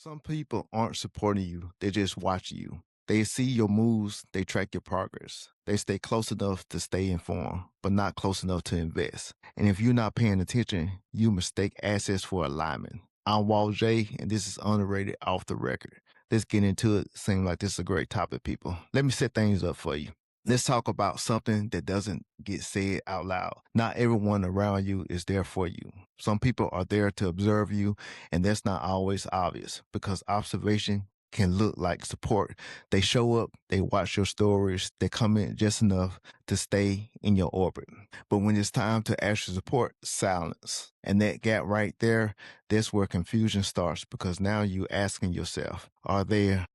Some people aren't supporting you, they just watch you. They see your moves, they track your progress. They stay close enough to stay informed, but not close enough to invest. And if you're not paying attention, you mistake assets for alignment. I'm Walt J, and this is Underrated Off the Record. Let's get into it. Seems like this is a great topic, people. Let me set things up for you. Let's talk about something that doesn't get said out loud. Not everyone around you is there for you. Some people are there to observe you, and that's not always obvious because observation can look like support. They show up, they watch your stories, they comment just enough to stay in your orbit. But when it's time to actually support, silence. And that gap right there, that's where confusion starts because now you're asking yourself, are they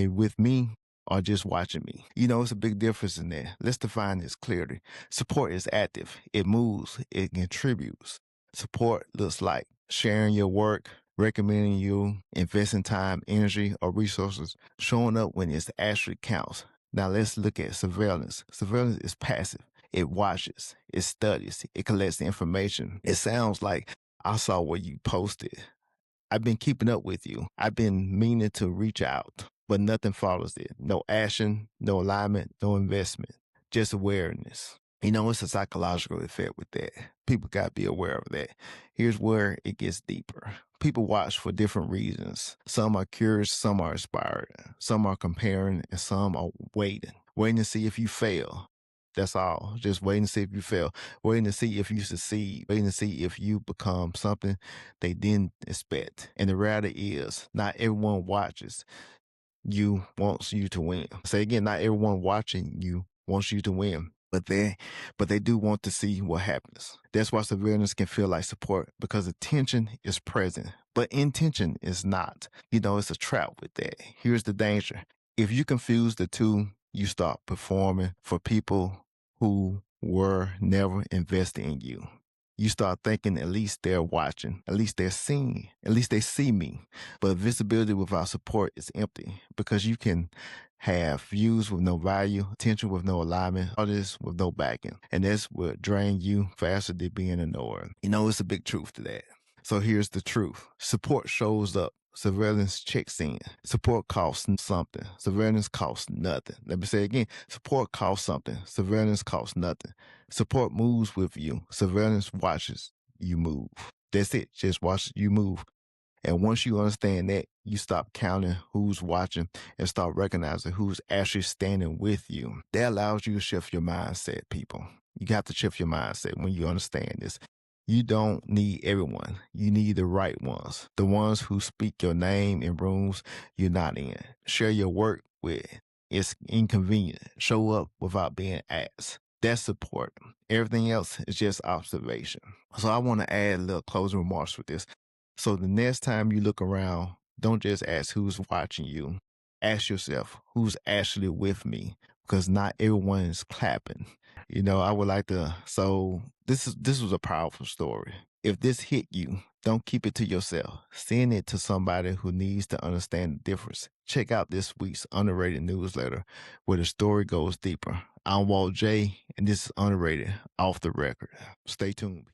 with me or just watching me? You know, it's a big difference in that. Let's define this clearly. Support is active. It moves. It contributes. Support looks like sharing your work, recommending you, investing time, energy, or resources, showing up when it actually counts. Now let's look at surveillance. Surveillance is passive. It watches, it studies, it collects the information. It sounds like, I saw what you posted. I've been keeping up with you. I've been meaning to reach out, but nothing follows it. No action, no alignment, no investment, just awareness. You know, it's a psychological effect with that. People got to be aware of that. Here's where it gets deeper. People watch for different reasons. Some are curious, some are inspired, some are comparing, and some are waiting to see if you fail. That's all. Just waiting to see if you fail, waiting to see if you succeed, waiting to see if you become something they didn't expect. And the reality is, not everyone watches you wants you to win. Say again, not everyone watching you wants you to win. But they do want to see what happens. That's why surveillance can feel like support because attention is present, but intention is not. You know, it's a trap with that. Here's the danger. If you confuse the two, you start performing for people who were never invested in you. You start thinking at least they're watching, at least they're seeing, at least they see me. But visibility without support is empty because you can have views with no value, attention with no alignment, all this with no backing. And that's what drain you faster than being ignored. You know, it's a big truth to that. So here's the truth. Support shows up. Surveillance checks in. Support costs something. Surveillance costs nothing. Let me say again. Support costs something. Surveillance costs nothing. Support moves with you. Surveillance watches you move. That's it. Just watch you move. And once you understand that, you stop counting who's watching and start recognizing who's actually standing with you. That allows you to shift your mindset, people. You got to shift your mindset when you understand this. You don't need everyone. You need the right ones. The ones who speak your name in rooms you're not in. Share your work with. It's inconvenient. Show up without being asked. That's support. Everything else is just observation. So I want to add a little closing remarks with this. So the next time you look around, don't just ask who's watching you. Ask yourself, who's actually with me? Because not everyone is clapping. You know, I would like to, so this was a powerful story. If this hit you, don't keep it to yourself. Send it to somebody who needs to understand the difference. Check out this week's Underrated newsletter where the story goes deeper. I'm Walt J, and this is Underrated Off the Record. Stay tuned.